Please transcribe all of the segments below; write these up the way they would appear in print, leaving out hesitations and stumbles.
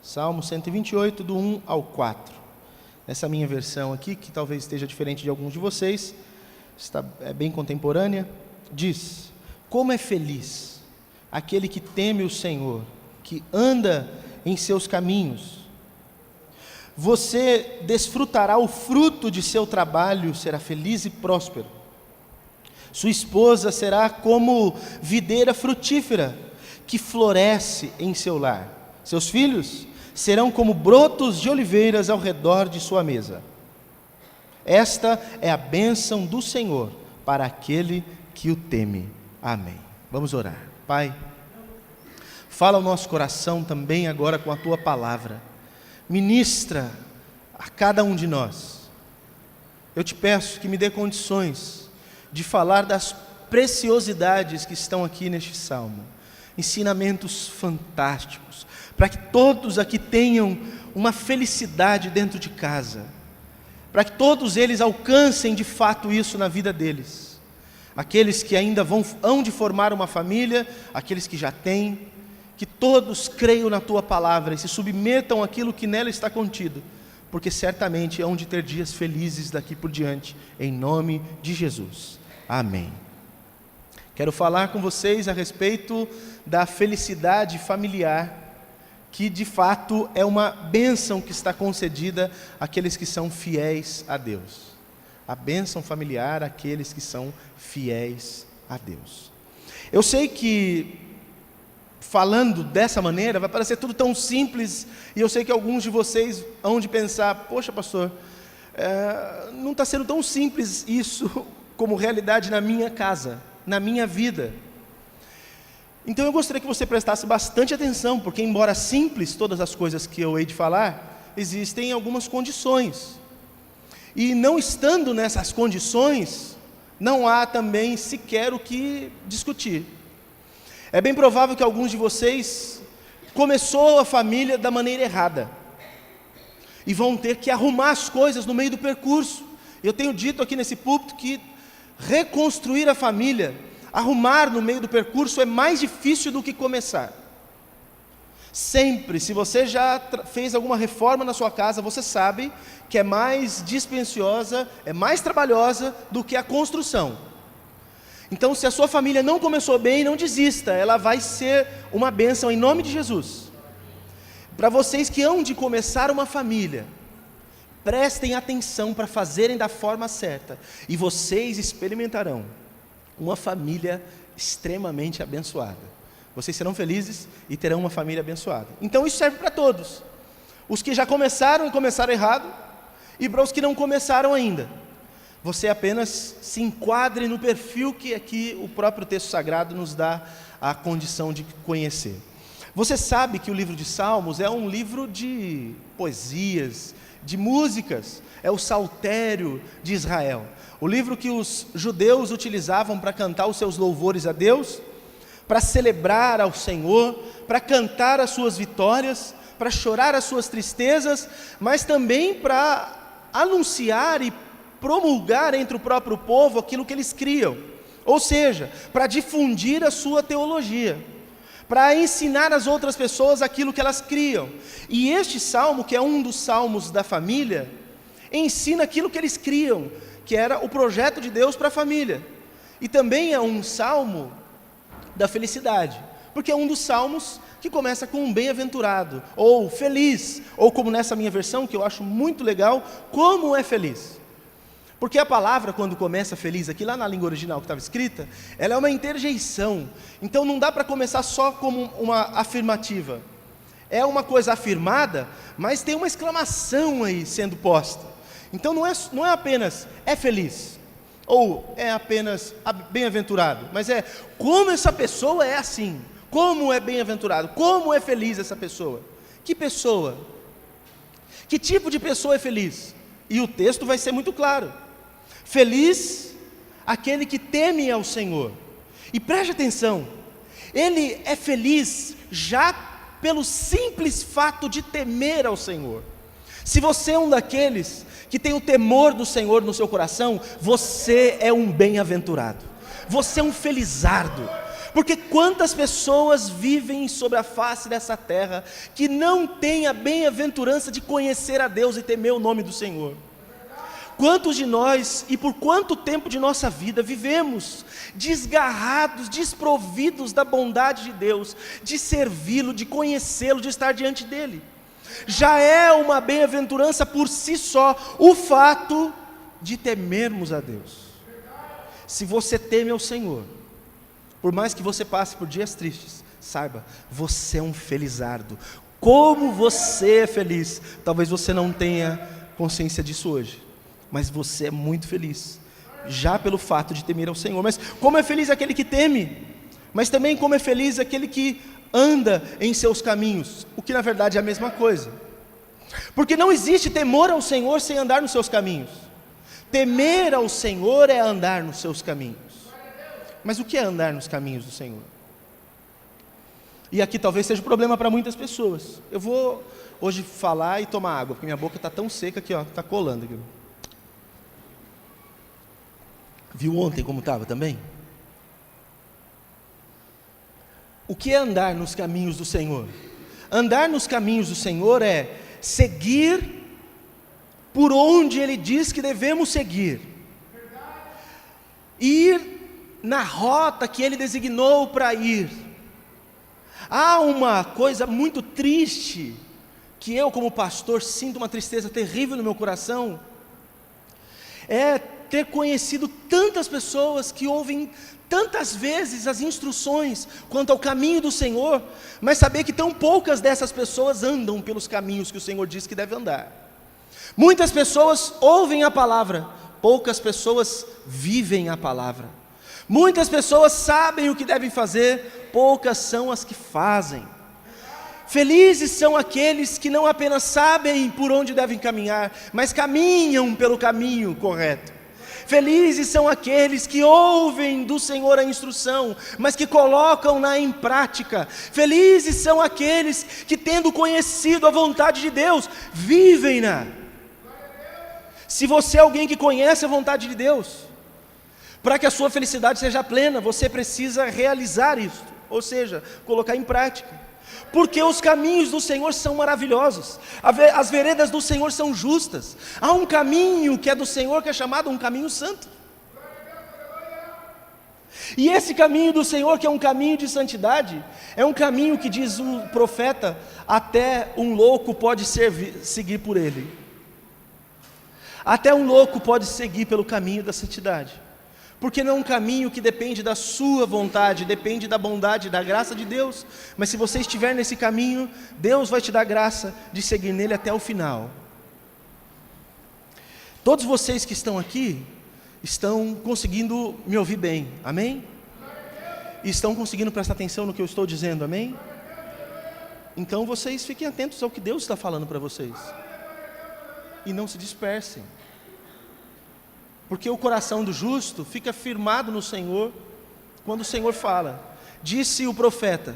Salmo 128, do 1 ao 4. Essa minha versão aqui, que talvez esteja diferente de alguns de vocês, é bem contemporânea, diz: como é feliz aquele que teme o Senhor, que anda em seus caminhos. Você desfrutará o fruto de seu trabalho, será feliz e próspero. Sua esposa será como videira frutífera, que floresce em seu lar. Seus filhos serão como brotos de oliveiras ao redor de sua mesa. Esta é a bênção do Senhor para aquele que o teme. Amém. Vamos orar. Pai, fala ao nosso coração também agora com a Tua palavra. Ministra a cada um de nós. Eu te peço que me dê condições de falar das preciosidades que estão aqui neste salmo. Ensinamentos fantásticos, para que todos aqui tenham uma felicidade dentro de casa, para que todos eles alcancem de fato isso na vida deles. Aqueles que ainda hão de formar uma família, aqueles que já têm, que todos creiam na Tua palavra e se submetam àquilo que nela está contido, porque certamente hão de ter dias felizes daqui por diante, em nome de Jesus. Amém. Quero falar com vocês a respeito da felicidade familiar, que de fato é uma bênção que está concedida àqueles que são fiéis a Deus. A bênção familiar àqueles que são fiéis a Deus. Eu sei que, falando dessa maneira, vai parecer tudo tão simples, e eu sei que alguns de vocês hão de pensar: poxa, pastor, não está sendo tão simples isso como realidade na minha casa, na minha vida. Então eu gostaria que você prestasse bastante atenção, porque embora simples todas as coisas que eu hei de falar, existem algumas condições, e não estando nessas condições, não há também sequer o que discutir. É bem provável que alguns de vocês começou a família da maneira errada, e vão ter que arrumar as coisas no meio do percurso. Eu tenho dito aqui nesse púlpito que reconstruir a família, arrumar no meio do percurso é mais difícil do que começar. Sempre, se você já fez alguma reforma na sua casa, você sabe que é mais dispendiosa, é mais trabalhosa do que a construção. Então, se a sua família não começou bem, não desista, ela vai ser uma bênção em nome de Jesus. Para vocês que hão de começar uma família, prestem atenção para fazerem da forma certa, e vocês experimentarão uma família extremamente abençoada. Vocês serão felizes e terão uma família abençoada. Então isso serve para todos, os que já começaram e começaram errado, e para os que não começaram ainda. Você apenas se enquadre no perfil que aqui o próprio texto sagrado nos dá a condição de conhecer. Você sabe que o livro de Salmos é um livro de poesias, de músicas, é o saltério de Israel, o livro que os judeus utilizavam para cantar os seus louvores a Deus, para celebrar ao Senhor, para cantar as suas vitórias, para chorar as suas tristezas, mas também para anunciar e promulgar entre o próprio povo aquilo que eles criam, ou seja, para difundir a sua teologia, para ensinar às outras pessoas aquilo que elas criam. E este salmo, que é um dos salmos da família, ensina aquilo que eles criam, que era o projeto de Deus para a família. E também é um salmo da felicidade, porque é um dos salmos que começa com um bem-aventurado, ou feliz, ou como nessa minha versão, que eu acho muito legal, como é feliz. Porque a palavra, quando começa feliz, aqui lá na língua original que estava escrita, ela é uma interjeição. Então não dá para começar só como uma afirmativa. É uma coisa afirmada, mas tem uma exclamação aí sendo posta. Então não é apenas é feliz, ou é apenas bem-aventurado, mas é como essa pessoa é assim, como é bem-aventurado, como é feliz essa pessoa. Que pessoa? Que tipo de pessoa é feliz? E o texto vai ser muito claro. Feliz aquele que teme ao Senhor. E preste atenção, ele é feliz já pelo simples fato de temer ao Senhor. Se você é um daqueles que tem o temor do Senhor no seu coração, você é um bem-aventurado, você é um felizardo, Porque quantas pessoas vivem sobre a face dessa terra que não têm a bem-aventurança de conhecer a Deus e temer o nome do Senhor? Quantos de nós, e por quanto tempo de nossa vida, vivemos desgarrados, desprovidos da bondade de Deus, de servi-lo, de conhecê-lo, de estar diante dEle? Já é uma bem-aventurança por si só, o fato de temermos a Deus. Se você teme ao Senhor, por mais que você passe por dias tristes, saiba, você é um felizardo. Como você é feliz. Talvez você não tenha consciência disso hoje, mas você é muito feliz, já pelo fato de temer ao Senhor. Mas como é feliz aquele que teme, mas também como é feliz aquele que anda em seus caminhos, o que na verdade é a mesma coisa. Porque não existe temor ao Senhor sem andar nos seus caminhos. Temer ao Senhor é andar nos seus caminhos. Mas o que é andar nos caminhos do Senhor? E aqui talvez seja um problema para muitas pessoas. Eu vou hoje falar e tomar água, porque minha boca está tão seca que está colando aqui. Viu ontem como estava também? O que é andar nos caminhos do Senhor? Andar nos caminhos do Senhor é seguir por onde Ele diz que devemos seguir. Ir na rota que Ele designou para ir. Há uma coisa muito triste, que eu como pastor sinto uma tristeza terrível no meu coração, é ter conhecido tantas pessoas que ouvem tantas vezes as instruções quanto ao caminho do Senhor, mas saber que tão poucas dessas pessoas andam pelos caminhos que o Senhor diz que deve andar. Muitas pessoas ouvem a palavra, poucas pessoas vivem a palavra. Muitas pessoas sabem o que devem fazer, poucas são as que fazem. Felizes são aqueles que não apenas sabem por onde devem caminhar, mas caminham pelo caminho correto. Felizes são aqueles que ouvem do Senhor a instrução, mas que colocam-na em prática. Felizes são aqueles que, tendo conhecido a vontade de Deus, vivem-na. Se você é alguém que conhece a vontade de Deus, para que a sua felicidade seja plena, você precisa realizar isso, ou seja, colocar em prática. Porque os caminhos do Senhor são maravilhosos, as veredas do Senhor são justas. Há um caminho que é do Senhor que é chamado um caminho santo. E esse caminho do Senhor, que é um caminho de santidade, é um caminho que, diz o profeta, até um louco pode seguir por ele. Até um louco pode seguir pelo caminho da santidade. Porque não é um caminho que depende da sua vontade, depende da bondade e da graça de Deus. Mas se você estiver nesse caminho, Deus vai te dar graça de seguir nele até o final. Todos vocês que estão aqui, estão conseguindo me ouvir bem, amém? E estão conseguindo prestar atenção no que eu estou dizendo, amém? Então vocês fiquem atentos ao que Deus está falando para vocês. E não se dispersem. Porque o coração do justo fica firmado no Senhor, quando o Senhor fala. Disse o profeta: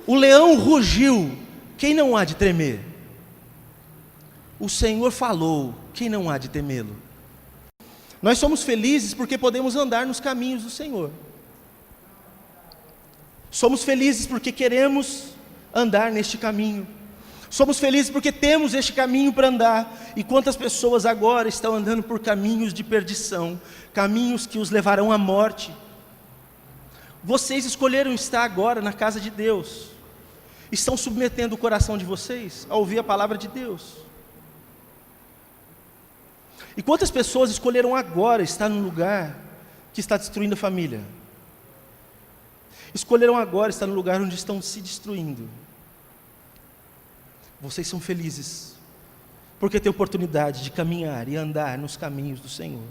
o leão rugiu, quem não há de tremer? O Senhor falou, quem não há de temê-lo? Nós somos felizes porque podemos andar nos caminhos do Senhor. Somos felizes porque queremos andar neste caminho. Somos felizes porque temos este caminho para andar. E quantas pessoas agora estão andando por caminhos de perdição, caminhos que os levarão à morte. Vocês escolheram estar agora na casa de Deus. Estão submetendo o coração de vocês a ouvir a palavra de Deus. E quantas pessoas escolheram agora estar num lugar que está destruindo a família? Escolheram agora estar no lugar onde estão se destruindo. Vocês são felizes, porque têm oportunidade de caminhar e andar nos caminhos do Senhor.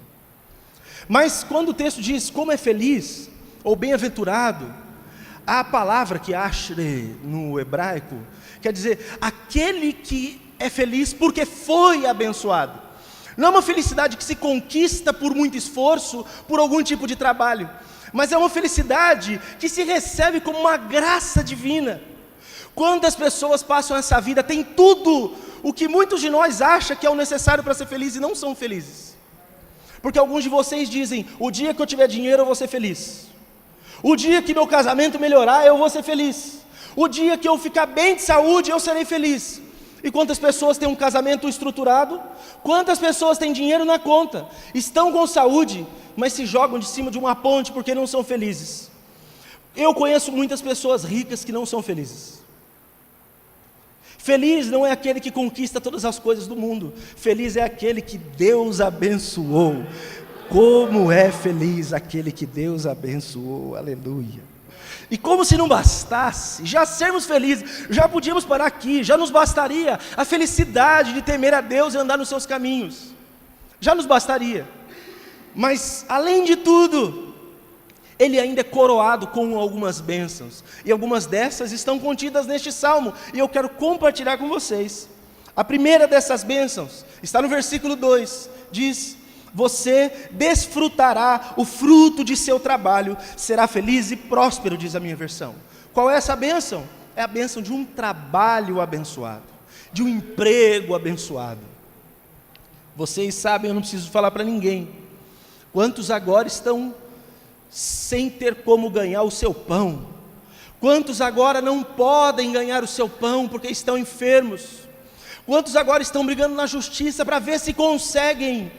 Mas quando o texto diz como é feliz, ou bem-aventurado, a palavra que ashre no hebraico, quer dizer, aquele que é feliz porque foi abençoado. Não é uma felicidade que se conquista por muito esforço, por algum tipo de trabalho, mas é uma felicidade que se recebe como uma graça divina. Quantas pessoas passam essa vida, têm tudo o que muitos de nós acham que é o necessário para ser feliz e não são felizes. Porque alguns de vocês dizem: o dia que eu tiver dinheiro eu vou ser feliz. O dia que meu casamento melhorar, eu vou ser feliz. O dia que eu ficar bem de saúde, eu serei feliz. E quantas pessoas têm um casamento estruturado? Quantas pessoas têm dinheiro na conta? Estão com saúde, mas se jogam de cima de uma ponte porque não são felizes. Eu conheço muitas pessoas ricas que não são felizes. Feliz não é aquele que conquista todas as coisas do mundo. Feliz é aquele que Deus abençoou. Como é feliz aquele que Deus abençoou. Aleluia. E como se não bastasse, já sermos felizes, já podíamos parar aqui, já nos bastaria a felicidade de temer a Deus e andar nos seus caminhos. Já nos bastaria. Mas, além de tudo, ele ainda é coroado com algumas bênçãos. E algumas dessas estão contidas neste salmo. E eu quero compartilhar com vocês. A primeira dessas bênçãos está no versículo 2. Diz: você desfrutará o fruto de seu trabalho, será feliz e próspero, diz a minha versão. Qual é essa bênção? É a bênção de um trabalho abençoado, de um emprego abençoado. Vocês sabem, eu não preciso falar para ninguém, quantos agora estão sem ter como ganhar o seu pão? Quantos agora não podem ganhar o seu pão porque estão enfermos? Quantos agora estão brigando na justiça para ver se conseguem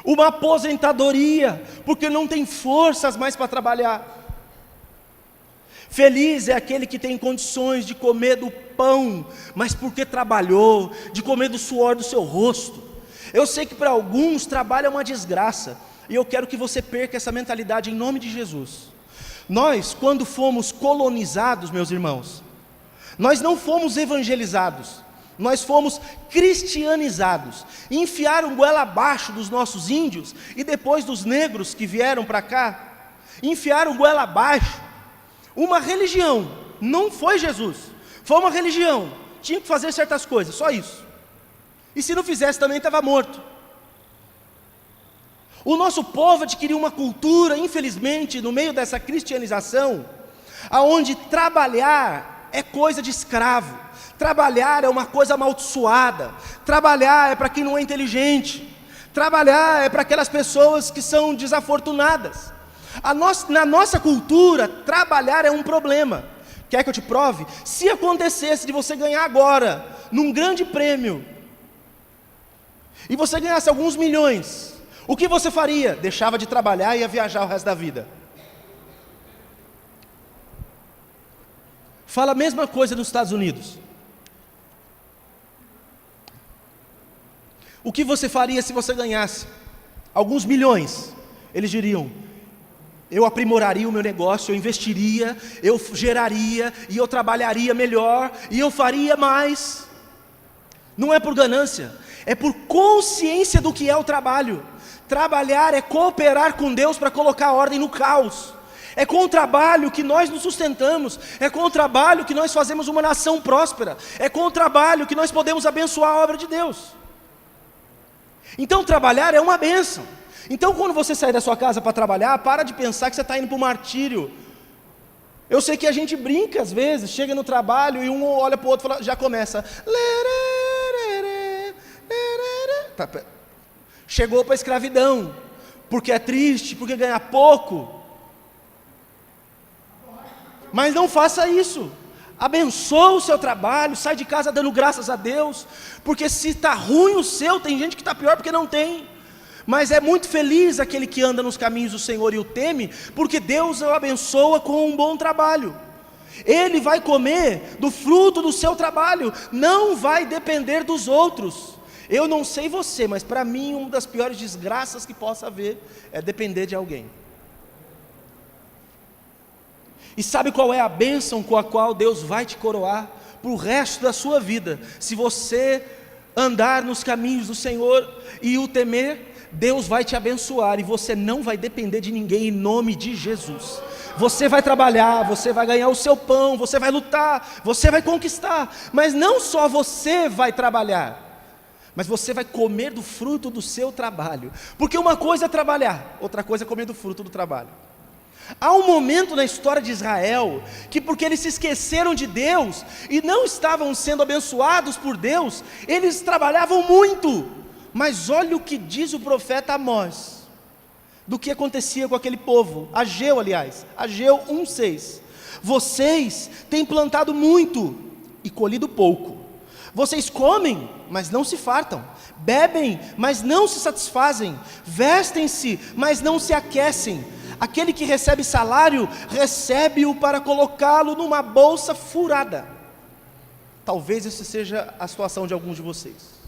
uma aposentadoria, porque não tem forças mais para trabalhar? Feliz é aquele que tem condições de comer do pão, mas porque trabalhou, de comer do suor do seu rosto. Eu sei que para alguns trabalho é uma desgraça, e eu quero que você perca essa mentalidade em nome de Jesus. Nós, quando fomos colonizados, meus irmãos, nós não fomos evangelizados, nós fomos cristianizados. Enfiaram goela abaixo dos nossos índios e depois dos negros que vieram para cá. Enfiaram goela abaixo uma religião. Não foi Jesus, foi uma religião. Tinha que fazer certas coisas, só isso. E se não fizesse também estava morto. O nosso povo adquiriu uma cultura, infelizmente, no meio dessa cristianização, aonde trabalhar é coisa de escravo. Trabalhar é uma coisa amaldiçoada. Trabalhar é para quem não é inteligente. Trabalhar é para aquelas pessoas que são desafortunadas. Na nossa cultura, trabalhar é um problema. Quer que eu te prove? Se acontecesse de você ganhar agora, num grande prêmio, e você ganhasse alguns milhões, o que você faria? Deixava de trabalhar e ia viajar o resto da vida. Fala a mesma coisa nos Estados Unidos. O que você faria se você ganhasse alguns milhões? Eles diriam: eu aprimoraria o meu negócio, eu investiria, eu geraria, e eu trabalharia melhor, e eu faria mais. Não é por ganância, é por consciência do que é o trabalho. Trabalhar é cooperar com Deus para colocar ordem no caos. É com o trabalho que nós nos sustentamos. É com o trabalho que nós fazemos uma nação próspera. É com o trabalho que nós podemos abençoar a obra de Deus. Então trabalhar é uma bênção. Então quando você sair da sua casa para trabalhar, para de pensar que você está indo para o martírio. Eu sei que a gente brinca às vezes, chega no trabalho e um olha para o outro e já começa. Chegou para a escravidão, porque é triste, porque ganha pouco. Mas não faça isso. Abençoa o seu trabalho, sai de casa dando graças a Deus, porque se está ruim o seu, tem gente que está pior porque não tem. Mas é muito feliz aquele que anda nos caminhos do Senhor e o teme, porque Deus o abençoa com um bom trabalho. Ele vai comer do fruto do seu trabalho, não vai depender dos outros. Eu não sei você, mas para mim uma das piores desgraças que possa haver é depender de alguém. E sabe qual é a bênção com a qual Deus vai te coroar para o resto da sua vida? Se você andar nos caminhos do Senhor e o temer, Deus vai te abençoar e você não vai depender de ninguém em nome de Jesus. Você vai trabalhar, você vai ganhar o seu pão, você vai lutar, você vai conquistar, mas não só você vai trabalhar, mas você vai comer do fruto do seu trabalho, porque uma coisa é trabalhar, outra coisa é comer do fruto do trabalho. Há um momento na história de Israel, que porque eles se esqueceram de Deus, e não estavam sendo abençoados por Deus, eles trabalhavam muito, mas olha o que diz o profeta Amós, do que acontecia com aquele povo. Ageu, aliás, Ageu 1:6. Vocês têm plantado muito e colhido pouco. Vocês comem, mas não se fartam. Bebem, mas não se satisfazem. Vestem-se, mas não se aquecem. Aquele que recebe salário, recebe-o para colocá-lo numa bolsa furada. Talvez essa seja a situação de alguns de vocês.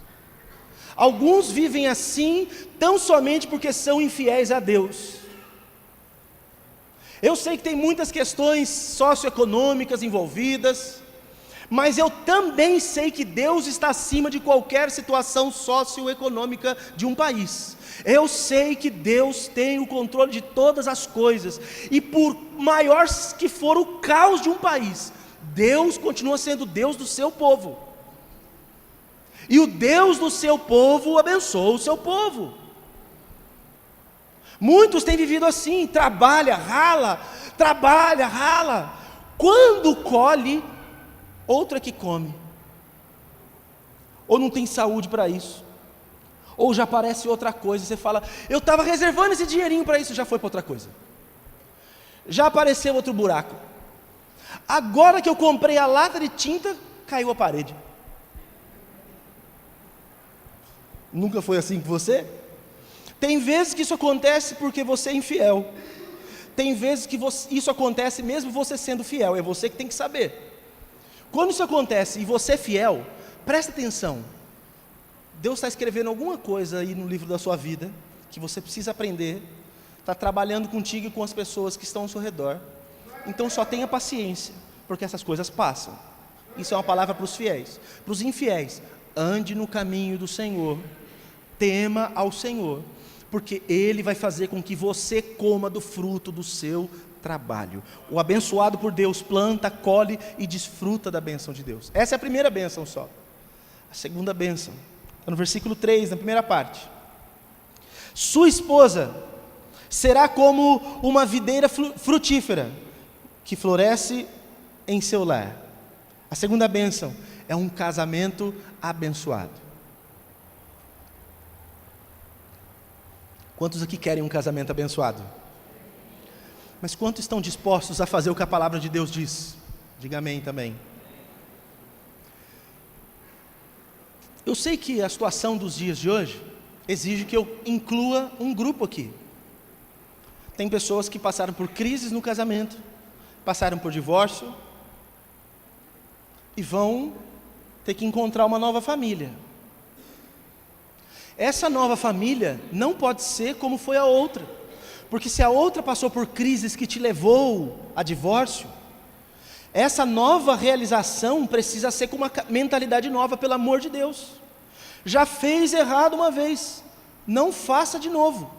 Alguns vivem assim, tão somente porque são infiéis a Deus. Eu sei que tem muitas questões socioeconômicas envolvidas, mas eu também sei que Deus está acima de qualquer situação socioeconômica de um país. Eu sei que Deus tem o controle de todas as coisas, e por maior que for o caos de um país, Deus continua sendo Deus do seu povo. E o Deus do seu povo abençoa o seu povo. Muitos têm vivido assim, trabalha, rala. Quando colhe, outro é que come. Ou não tem saúde para isso. Ou já aparece outra coisa, você fala, eu estava reservando esse dinheirinho para isso, já foi para outra coisa. Já apareceu outro buraco. Agora que eu comprei a lata de tinta, caiu a parede. Nunca foi assim com você? Tem vezes que isso acontece porque você é infiel. Tem vezes que isso acontece mesmo você sendo fiel. É você que tem que saber. Quando isso acontece e você é fiel, presta atenção. Deus está escrevendo alguma coisa aí no livro da sua vida que você precisa aprender. Está trabalhando contigo e com as pessoas que estão ao seu redor. Então só tenha paciência, porque essas coisas passam. Isso é uma palavra para os fiéis. Para os infiéis, ande no caminho do Senhor. Tema ao Senhor, porque Ele vai fazer com que você coma do fruto do seu trabalho. O abençoado por Deus planta, colhe e desfruta da bênção de Deus. Essa é a primeira bênção só. A segunda bênção, está no versículo 3, na primeira parte. Sua esposa será como uma videira frutífera, que floresce em seu lar. A segunda bênção é um casamento abençoado. Quantos aqui querem um casamento abençoado? Mas quantos estão dispostos a fazer o que a palavra de Deus diz? Diga amém também. Eu sei que a situação dos dias de hoje exige que eu inclua um grupo aqui. Tem pessoas que passaram por crises no casamento, passaram por divórcio e vão ter que encontrar uma nova família. Essa nova família não pode ser como foi a outra, porque se a outra passou por crises que te levou a divórcio, essa nova realização precisa ser com uma mentalidade nova, pelo amor de Deus. Já fez errado uma vez, não faça de novo.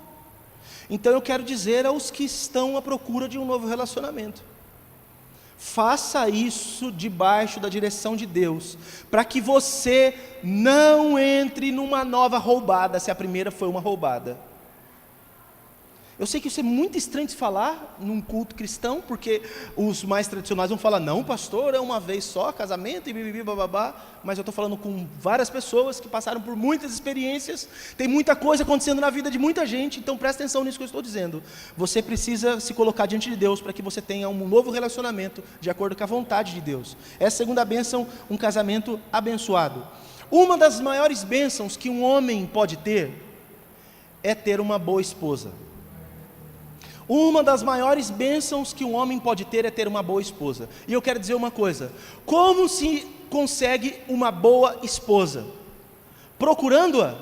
Então eu quero dizer aos que estão à procura de um novo relacionamento, faça isso debaixo da direção de Deus, para que você não entre numa nova roubada, se a primeira foi uma roubada. Eu sei que isso é muito estranho de falar num culto cristão, porque os mais tradicionais vão falar, não pastor, é uma vez só, casamento e bibibi bababá, mas eu estou falando com várias pessoas que passaram por muitas experiências, tem muita coisa acontecendo na vida de muita gente, então presta atenção nisso que eu estou dizendo. Você precisa se colocar diante de Deus para que você tenha um novo relacionamento de acordo com a vontade de Deus. Essa é a segunda bênção, um casamento abençoado. Uma das maiores bênçãos que um homem pode ter é ter uma boa esposa. Uma das maiores bênçãos que um homem pode ter é ter uma boa esposa. E eu quero dizer uma coisa: como se consegue uma boa esposa? Procurando-a?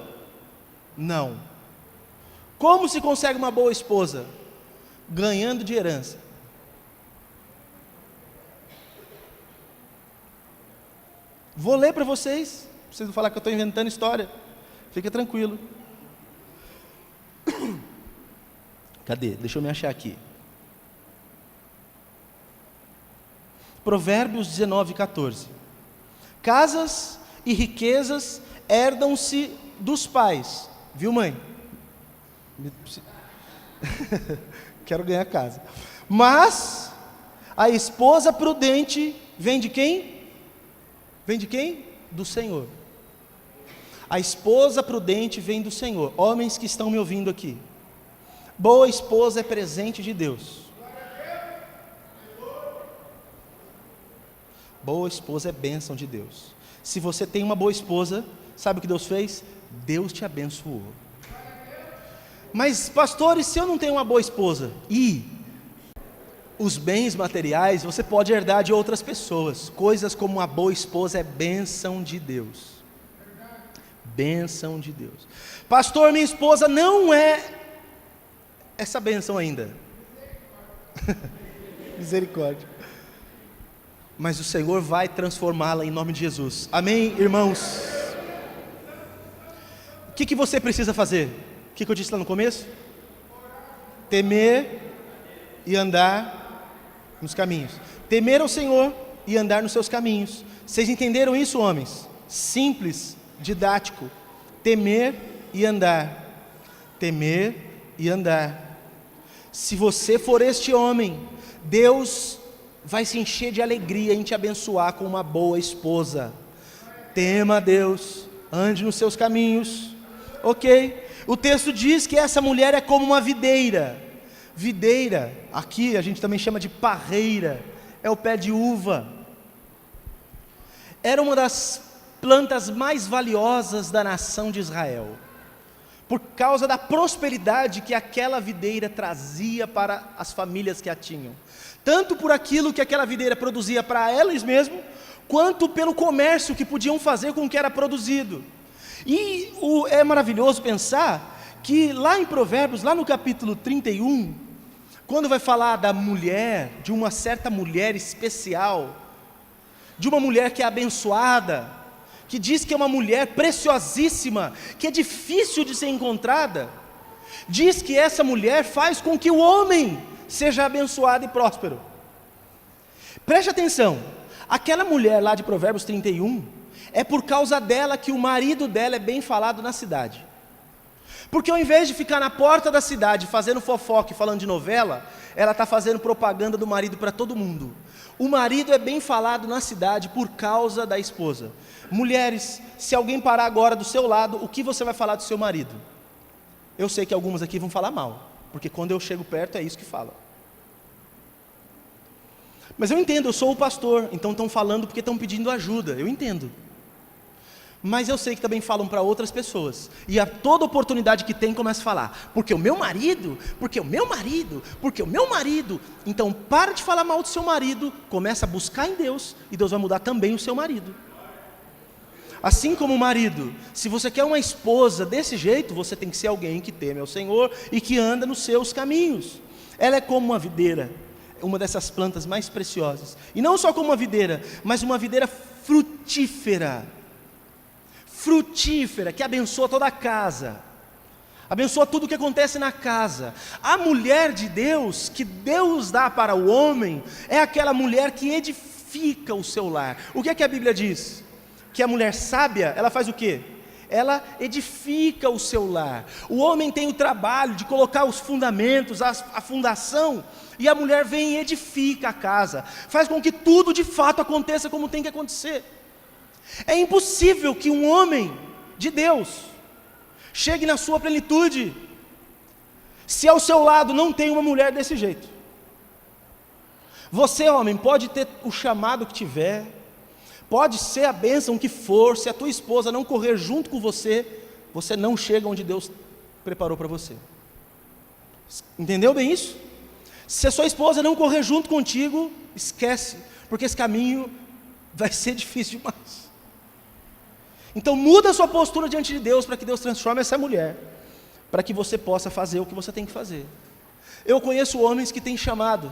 Não. Como se consegue uma boa esposa? Ganhando de herança. Vou ler para vocês não falar que eu estou inventando história. Fica tranquilo. Cadê? Deixa eu me achar aqui. Provérbios 19:14. Casas e riquezas herdam-se dos pais. Viu, mãe? Quero ganhar casa. Mas a esposa prudente vem de quem? Vem de quem? Do Senhor. A esposa prudente vem do Senhor. Homens que estão me ouvindo aqui, Boa esposa é presente de Deus. Boa esposa é bênção de Deus. Se você tem uma boa esposa, sabe o que Deus fez? Deus te abençoou. Mas pastor, e se eu não tenho uma boa esposa? E os bens materiais você pode herdar de outras pessoas. Coisas como uma boa esposa é bênção de Deus. Bênção de Deus. Pastor, minha esposa não é essa bênção ainda. Misericórdia. Mas o Senhor vai transformá-la em nome de Jesus. Amém, irmãos? O que você precisa fazer? O que eu disse lá no começo? Temer e andar nos caminhos. Temer ao Senhor e andar nos seus caminhos. Vocês entenderam isso, homens? Simples, didático. Temer e andar. Temer e andar. Se você for este homem, Deus vai se encher de alegria em te abençoar com uma boa esposa. Tema a Deus, ande nos seus caminhos. Ok? O texto diz que essa mulher é como uma videira. Videira, aqui a gente também chama de parreira, é o pé de uva. Era uma das plantas mais valiosas da nação de Israel, por causa da prosperidade que aquela videira trazia para as famílias que a tinham. Tanto por aquilo que aquela videira produzia para eles mesmos, quanto pelo comércio que podiam fazer com o que era produzido. E é maravilhoso pensar que lá em Provérbios, lá no capítulo 31, quando vai falar da mulher, de uma certa mulher especial, de uma mulher que é abençoada, que diz que é uma mulher preciosíssima, que é difícil de ser encontrada, diz que essa mulher faz com que o homem seja abençoado e próspero. Preste atenção, aquela mulher lá de Provérbios 31, é por causa dela que o marido dela é bem falado na cidade. Porque ao invés de ficar na porta da cidade fazendo fofoca e falando de novela, ela está fazendo propaganda do marido para todo mundo. O marido é bem falado na cidade por causa da esposa. Mulheres, se alguém parar agora do seu lado, o que você vai falar do seu marido? Eu sei que algumas aqui vão falar mal, porque quando eu chego perto é isso que fala. Mas eu entendo, eu sou o pastor, então estão falando porque estão pedindo ajuda, eu entendo. Mas eu sei que também falam para outras pessoas, e a toda oportunidade que tem começa a falar, porque o meu marido, porque o meu marido, porque o meu marido. Então para de falar mal do seu marido, começa a buscar em Deus, e Deus vai mudar também o seu marido. Assim como o marido, se você quer uma esposa desse jeito, você tem que ser alguém que teme ao Senhor, e que anda nos seus caminhos. Ela é como uma videira, uma dessas plantas mais preciosas, e não só como uma videira, mas uma videira frutífera, que abençoa toda a casa, abençoa tudo o que acontece na casa. A mulher de Deus, que Deus dá para o homem, é aquela mulher que edifica o seu lar. O que é que a Bíblia diz? Que a mulher sábia, ela faz o quê? Ela edifica o seu lar. O homem tem o trabalho de colocar os fundamentos, a fundação, e a mulher vem e edifica a casa, faz com que tudo de fato aconteça como tem que acontecer. É impossível que um homem de Deus chegue na sua plenitude se ao seu lado não tem uma mulher desse jeito. Você, homem, pode ter o chamado que tiver, pode ser a bênção que for, se a tua esposa não correr junto com você, você não chega onde Deus preparou para você. Entendeu bem isso? Se a sua esposa não correr junto contigo, esquece, porque esse caminho vai ser difícil demais. Então muda a sua postura diante de Deus, para que Deus transforme essa mulher, para que você possa fazer o que você tem que fazer. Eu conheço homens que têm chamado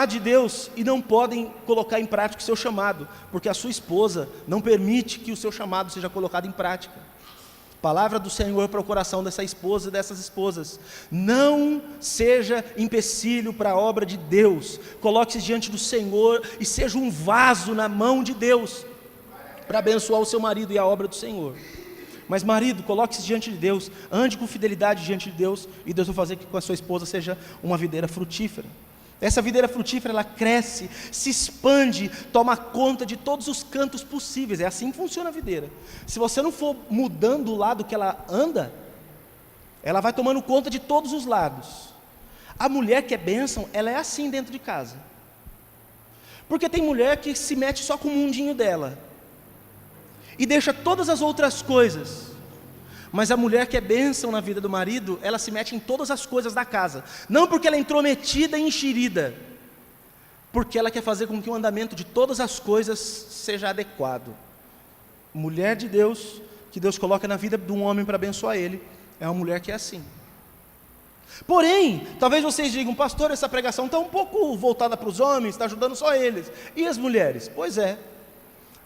de Deus e não podem colocar em prática o seu chamado, porque a sua esposa não permite que o seu chamado seja colocado em prática. Palavra do Senhor para o coração dessa esposa e dessas esposas: não seja empecilho para a obra de Deus, coloque-se diante do Senhor e seja um vaso na mão de Deus, para abençoar o seu marido e a obra do Senhor. Mas marido, coloque-se diante de Deus, ande com fidelidade diante de Deus, e Deus vai fazer que com a sua esposa seja uma videira frutífera. Essa videira frutífera, ela cresce, se expande, toma conta de todos os cantos possíveis. É assim que funciona a videira. Se você não for mudando o lado que ela anda, ela vai tomando conta de todos os lados. A mulher que é bênção, ela é assim dentro de casa. Porque tem mulher que se mete só com o mundinho dela e deixa todas as outras coisas. Mas a mulher que é bênção na vida do marido, ela se mete em todas as coisas da casa. Não porque ela é intrometida e enxerida, porque ela quer fazer com que o andamento de todas as coisas seja adequado. Mulher de Deus, que Deus coloca na vida de um homem para abençoar ele, é uma mulher que é assim. Porém, talvez vocês digam, pastor, essa pregação está um pouco voltada para os homens, está ajudando só eles. E as mulheres? Pois é.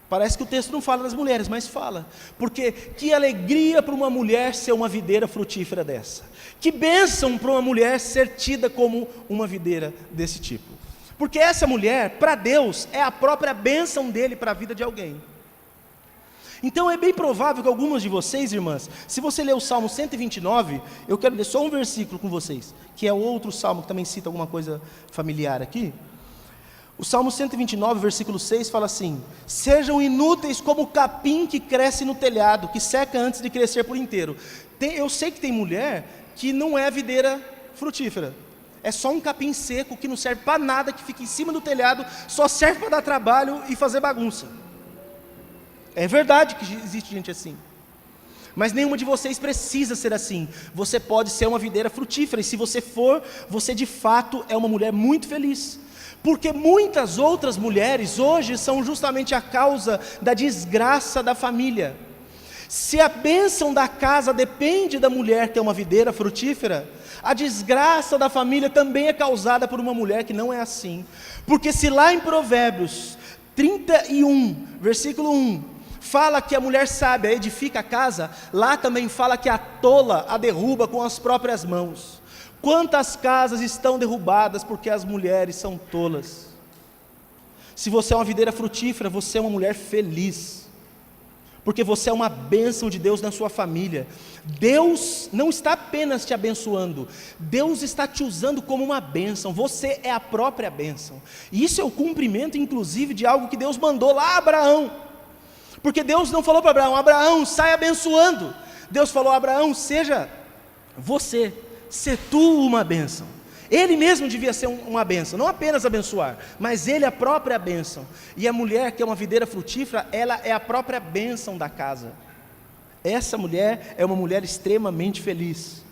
Parece que o texto não fala das mulheres, mas fala. Porque que alegria para uma mulher ser uma videira frutífera dessa. Que bênção para uma mulher ser tida como uma videira desse tipo. Porque essa mulher, para Deus, é a própria bênção dele para a vida de alguém. Então é bem provável que algumas de vocês, irmãs, se você ler o Salmo 129, eu quero ler só um versículo com vocês, que é o outro Salmo que também cita alguma coisa familiar aqui. O Salmo 129, versículo 6 fala assim: sejam inúteis como o capim que cresce no telhado, que seca antes de crescer por inteiro. Eu sei que tem mulher que não é videira frutífera, é só um capim seco que não serve para nada, que fica em cima do telhado, só serve para dar trabalho e fazer bagunça. É verdade que existe gente assim, mas nenhuma de vocês precisa ser assim. Você pode ser uma videira frutífera, e se você for, você de fato é uma mulher muito feliz. Porque muitas outras mulheres hoje são justamente a causa da desgraça da família. Se a bênção da casa depende da mulher ter uma videira frutífera, a desgraça da família também é causada por uma mulher que não é assim. Porque se lá em Provérbios 31, versículo 1, fala que a mulher sábia edifica a casa, lá também fala que a tola a derruba com as próprias mãos. Quantas casas estão derrubadas porque as mulheres são tolas? Se você é uma videira frutífera, você é uma mulher feliz, porque você é uma bênção de Deus na sua família. Deus não está apenas te abençoando, Deus está te usando como uma bênção. Você é a própria bênção, e isso é o cumprimento inclusive de algo que Deus mandou lá a Abraão. Porque Deus não falou para Abraão: Abraão, sai abençoando. Deus falou: Abraão, seja você, ser tu uma bênção. Ele mesmo devia ser uma bênção, não apenas abençoar, mas ele a própria bênção. E a mulher que é uma videira frutífera, ela é a própria bênção da casa. Essa mulher é uma mulher extremamente feliz,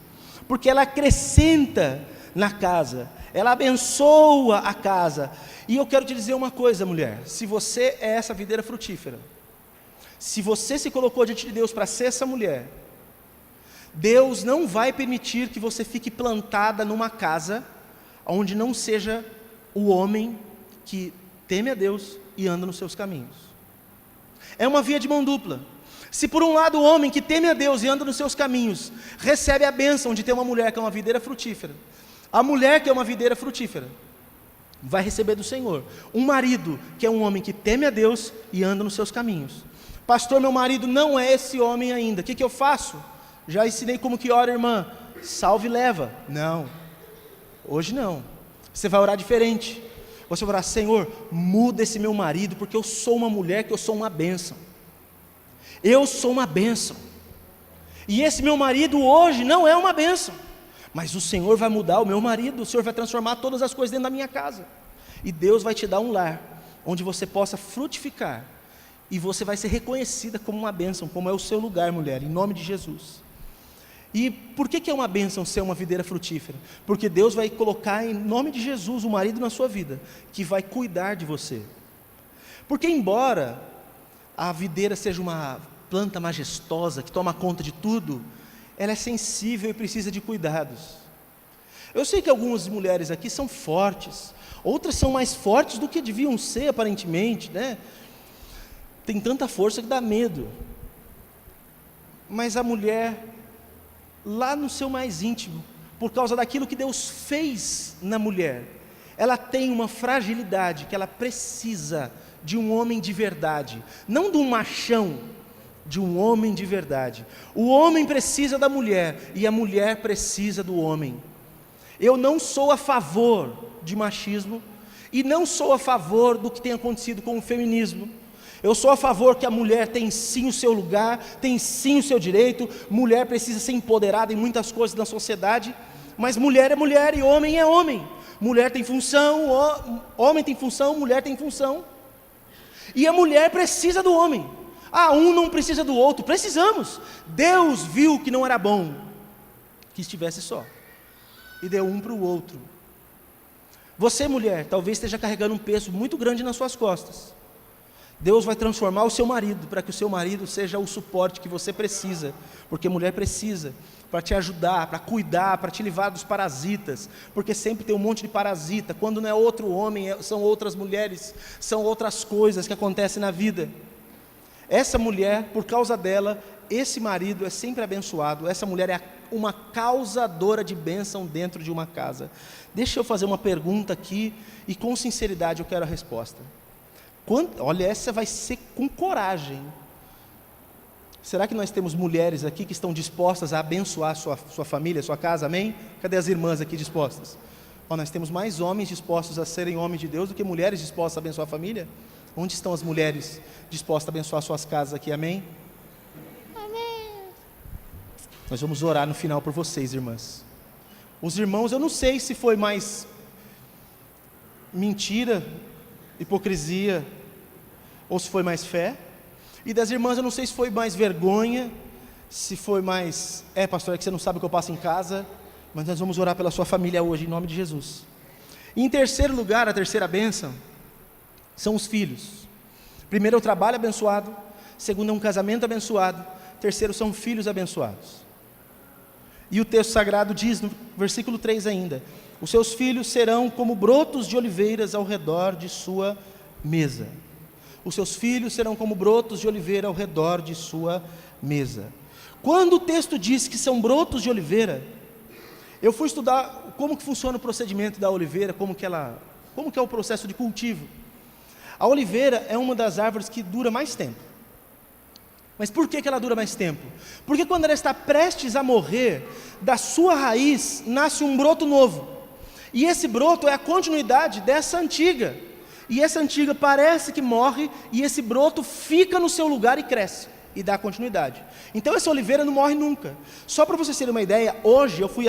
porque ela acrescenta na casa, ela abençoa a casa. E eu quero te dizer uma coisa, mulher: se você é essa videira frutífera, se você se colocou diante de Deus para ser essa mulher, Deus não vai permitir que você fique plantada numa casa onde não seja o homem que teme a Deus e anda nos seus caminhos. É uma via de mão dupla. Se por um lado o homem que teme a Deus e anda nos seus caminhos recebe a bênção de ter uma mulher que é uma videira frutífera, a mulher que é uma videira frutífera vai receber do Senhor um marido que é um homem que teme a Deus e anda nos seus caminhos. Pastor, meu marido não é esse homem ainda, o que eu faço? Já ensinei como que ora, irmã. Salve e leva. Não, hoje não. Você vai orar diferente. Você vai orar: Senhor, muda esse meu marido, porque eu sou uma mulher que eu sou uma bênção. Eu sou uma bênção. E esse meu marido hoje não é uma bênção, mas o Senhor vai mudar o meu marido, o Senhor vai transformar todas as coisas dentro da minha casa. E Deus vai te dar um lar, onde você possa frutificar, e você vai ser reconhecida como uma bênção, como é o seu lugar, mulher, em nome de Jesus. E por que é uma bênção ser uma videira frutífera? Porque Deus vai colocar em nome de Jesus um marido na sua vida, que vai cuidar de você. Porque embora a videira seja uma planta majestosa, que toma conta de tudo, ela é sensível e precisa de cuidados. Eu sei que algumas mulheres aqui são fortes, outras são mais fortes do que deviam ser aparentemente, né? Tem tanta força que dá medo. Mas a mulher, lá no seu mais íntimo, por causa daquilo que Deus fez na mulher, ela tem uma fragilidade que ela precisa de um homem de verdade, não de um machão, de um homem de verdade. O homem precisa da mulher e a mulher precisa do homem. Eu não sou a favor de machismo e não sou a favor do que tem acontecido com o feminismo. Eu sou a favor que a mulher tem sim o seu lugar, tem sim o seu direito, mulher precisa ser empoderada em muitas coisas na sociedade, mas mulher é mulher e homem é homem. Mulher tem função, homem tem função, mulher tem função. E a mulher precisa do homem. Um não precisa do outro, precisamos. Deus viu que não era bom que estivesse só, e deu um para o outro. Você, mulher, talvez esteja carregando um peso muito grande nas suas costas. Deus vai transformar o seu marido, para que o seu marido seja o suporte que você precisa, porque mulher precisa, para te ajudar, para cuidar, para te livrar dos parasitas, porque sempre tem um monte de parasita, quando não é outro homem, são outras mulheres, são outras coisas que acontecem na vida. Essa mulher, por causa dela, esse marido é sempre abençoado, essa mulher é uma causadora de bênção dentro de uma casa. Deixa eu fazer uma pergunta aqui, e com sinceridade eu quero a resposta. Olha, essa vai ser com coragem. Será que nós temos mulheres aqui que estão dispostas a abençoar sua família, sua casa, amém? Cadê as irmãs aqui dispostas? Nós temos mais homens dispostos a serem homens de Deus do que mulheres dispostas a abençoar a família? Onde estão as mulheres dispostas a abençoar suas casas aqui, amém? Amém. Nós vamos orar no final por vocês, irmãs. Os irmãos, eu não sei se foi mais mentira, hipocrisia, ou se foi mais fé. E das irmãs eu não sei se foi mais vergonha, se foi mais, pastor, é que você não sabe o que eu passo em casa, mas nós vamos orar pela sua família hoje, em nome de Jesus. E em terceiro lugar, a terceira bênção, são os filhos. Primeiro é o trabalho abençoado, segundo é um casamento abençoado, terceiro são filhos abençoados. E o texto sagrado diz, no versículo 3 ainda, os seus filhos serão como brotos de oliveiras ao redor de sua mesa. Os seus filhos serão como brotos de oliveira ao redor de sua mesa. Quando o texto diz que são brotos de oliveira, eu fui estudar como que funciona o procedimento da oliveira, como que é o processo de cultivo. A oliveira é uma das árvores que dura mais tempo. Mas por que ela dura mais tempo? Porque quando ela está prestes a morrer, da sua raiz nasce um broto novo. E esse broto é a continuidade dessa antiga. E essa antiga parece que morre, e esse broto fica no seu lugar e cresce, e dá continuidade. Então essa oliveira não morre nunca. Só para vocês terem uma ideia, hoje eu fui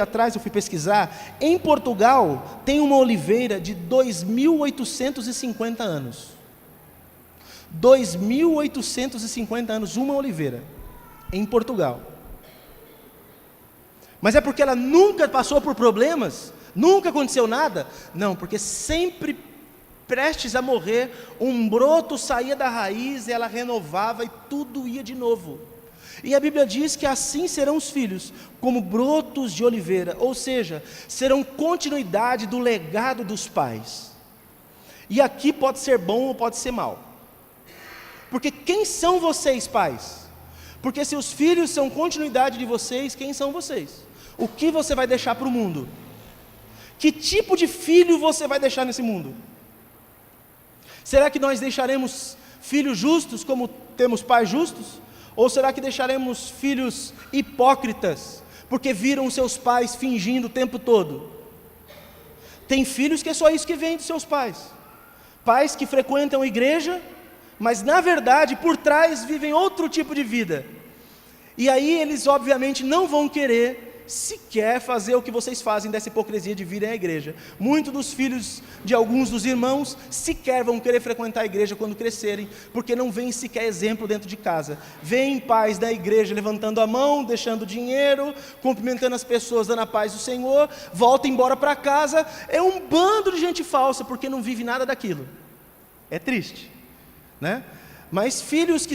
pesquisar, em Portugal tem uma oliveira de 2.850 anos. 2.850 anos, uma oliveira, em Portugal. Mas é porque ela nunca passou por problemas? Nunca aconteceu nada? Não, porque sempre prestes a morrer, um broto saía da raiz, ela renovava e tudo ia de novo. E a Bíblia diz que assim serão os filhos, como brotos de oliveira, ou seja, serão continuidade do legado dos pais. E aqui pode ser bom ou pode ser mal. Porque quem são vocês, pais? Porque se os filhos são continuidade de vocês, quem são vocês? O que você vai deixar para o mundo? Que tipo de filho você vai deixar nesse mundo? Será que nós deixaremos filhos justos como temos pais justos? Ou será que deixaremos filhos hipócritas, porque viram seus pais fingindo o tempo todo? Tem filhos que é só isso que vem dos seus pais. Pais que frequentam a igreja, mas na verdade por trás vivem outro tipo de vida. E aí eles obviamente não vão querer sequer fazer o que vocês fazem dessa hipocrisia de virem à igreja. Muitos dos filhos de alguns dos irmãos sequer vão querer frequentar a igreja quando crescerem, porque não vem sequer exemplo dentro de casa. Vêm pais da igreja levantando a mão, deixando dinheiro, cumprimentando as pessoas, dando a paz do Senhor, volta embora para casa, é um bando de gente falsa, porque não vive nada daquilo. É triste, né? Mas filhos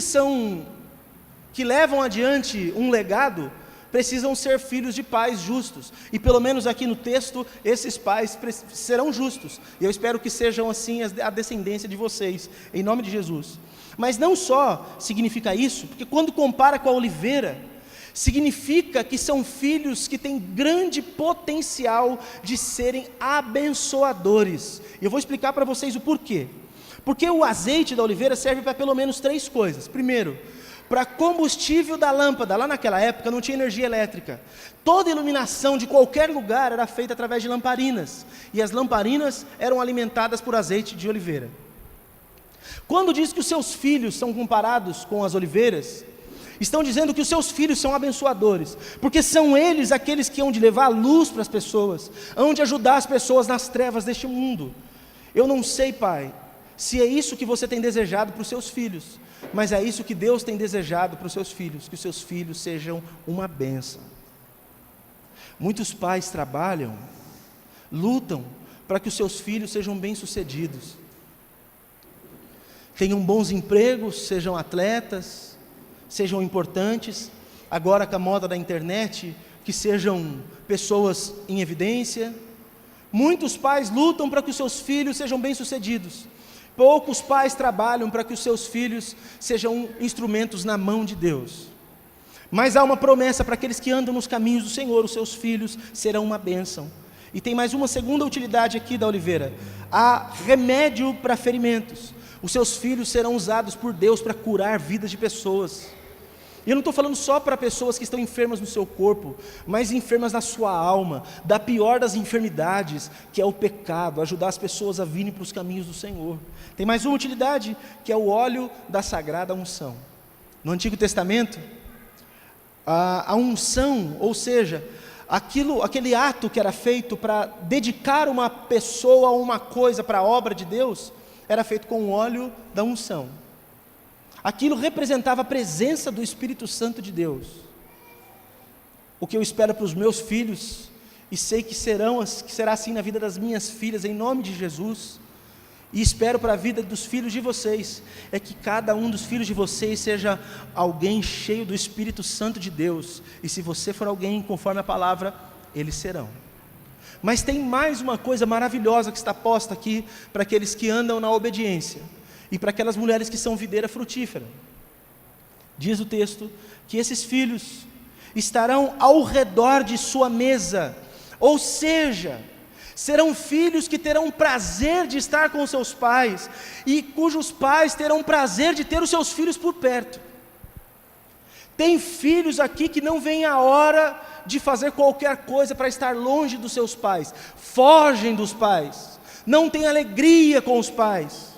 que levam adiante um legado, precisam ser filhos de pais justos, e pelo menos aqui no texto, esses pais serão justos, e eu espero que sejam assim a descendência de vocês, em nome de Jesus. Mas não só significa isso, porque quando compara com a oliveira, significa que são filhos que têm grande potencial de serem abençoadores, e eu vou explicar para vocês o porquê. Porque o azeite da oliveira serve para pelo menos 3 coisas. Primeiro, para combustível da lâmpada. Lá naquela época não tinha energia elétrica. Toda iluminação de qualquer lugar era feita através de lamparinas. E as lamparinas eram alimentadas por azeite de oliveira. Quando diz que os seus filhos são comparados com as oliveiras, estão dizendo que os seus filhos são abençoadores, porque são eles aqueles que hão de levar a luz para as pessoas, hão de ajudar as pessoas nas trevas deste mundo. Eu não sei, Pai, se é isso que você tem desejado para os seus filhos, mas é isso que Deus tem desejado para os seus filhos, que os seus filhos sejam uma bênção. Muitos pais trabalham, lutam para que os seus filhos sejam bem-sucedidos, tenham bons empregos, sejam atletas, sejam importantes, agora com a moda da internet, que sejam pessoas em evidência. Muitos pais lutam para que os seus filhos sejam bem-sucedidos, poucos pais trabalham para que os seus filhos sejam instrumentos na mão de Deus. Mas há uma promessa para aqueles que andam nos caminhos do Senhor, os seus filhos serão uma bênção. E tem mais uma segunda utilidade aqui da oliveira: há remédio para ferimentos. Os seus filhos serão usados por Deus para curar vidas de pessoas. E eu não estou falando só para pessoas que estão enfermas no seu corpo, mas enfermas na sua alma, da pior das enfermidades, que é o pecado, ajudar as pessoas a virem para os caminhos do Senhor. Tem mais uma utilidade, que é o óleo da sagrada unção. No Antigo Testamento, a unção, ou seja, aquele ato que era feito para dedicar uma pessoa ou uma coisa para a obra de Deus, era feito com o óleo da unção. Aquilo representava a presença do Espírito Santo de Deus. O que eu espero para os meus filhos, e sei que será assim na vida das minhas filhas, em nome de Jesus, e espero para a vida dos filhos de vocês, é que cada um dos filhos de vocês seja alguém cheio do Espírito Santo de Deus, e se você for alguém conforme a palavra, eles serão. Mas tem mais uma coisa maravilhosa que está posta aqui, para aqueles que andam na obediência, e para aquelas mulheres que são videira frutífera. Diz o texto, que esses filhos estarão ao redor de sua mesa, ou seja, serão filhos que terão prazer de estar com seus pais, e cujos pais terão prazer de ter os seus filhos por perto. Tem filhos aqui que não veem a hora de fazer qualquer coisa para estar longe dos seus pais, fogem dos pais, não têm alegria com os pais.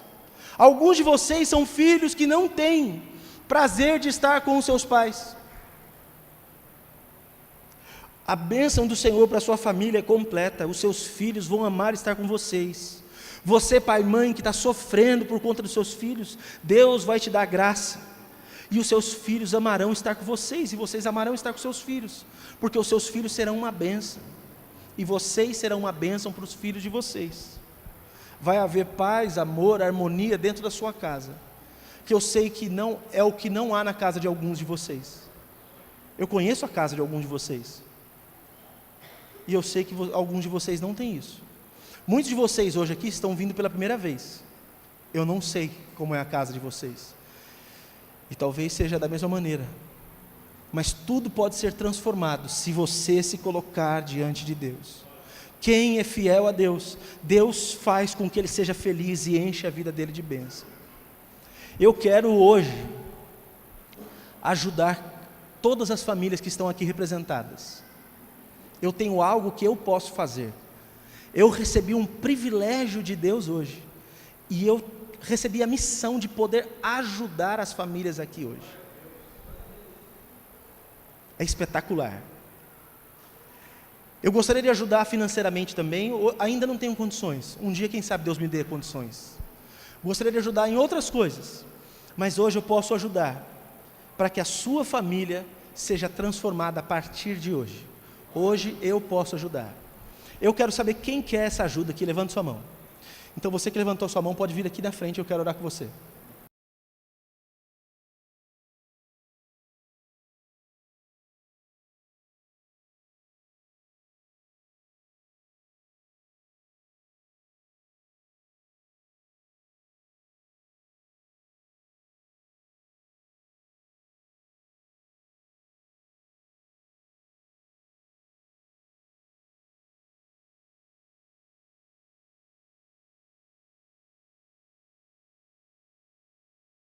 Alguns de vocês são filhos que não têm prazer de estar com os seus pais. A bênção do Senhor para a sua família é completa, os seus filhos vão amar estar com vocês. Você, pai e mãe, que está sofrendo por conta dos seus filhos, Deus vai te dar graça, e os seus filhos amarão estar com vocês, e vocês amarão estar com seus filhos, porque os seus filhos serão uma bênção, e vocês serão uma bênção para os filhos de vocês. Vai haver paz, amor, harmonia dentro da sua casa, que eu sei que não é o que não há na casa de alguns de vocês. Eu conheço a casa de alguns de vocês, e eu sei que alguns de vocês não têm isso. Muitos de vocês hoje aqui estão vindo pela primeira vez. Eu não sei como é a casa de vocês, e talvez seja da mesma maneira, mas tudo pode ser transformado se você se colocar diante de Deus. Quem é fiel a Deus, Deus faz com que ele seja feliz e enche a vida dele de bênção. Eu quero hoje ajudar todas as famílias que estão aqui representadas. Eu tenho algo que eu posso fazer. Eu recebi um privilégio de Deus hoje, e eu recebi a missão de poder ajudar as famílias aqui hoje. É espetacular. Eu gostaria de ajudar financeiramente também, ainda não tenho condições. Um dia, quem sabe, Deus me dê condições. Gostaria de ajudar em outras coisas, mas hoje eu posso ajudar para que a sua família seja transformada a partir de hoje. Hoje eu posso ajudar. Eu quero saber quem quer essa ajuda aqui, levante sua mão. Então você que levantou sua mão pode vir aqui na frente, eu quero orar com você.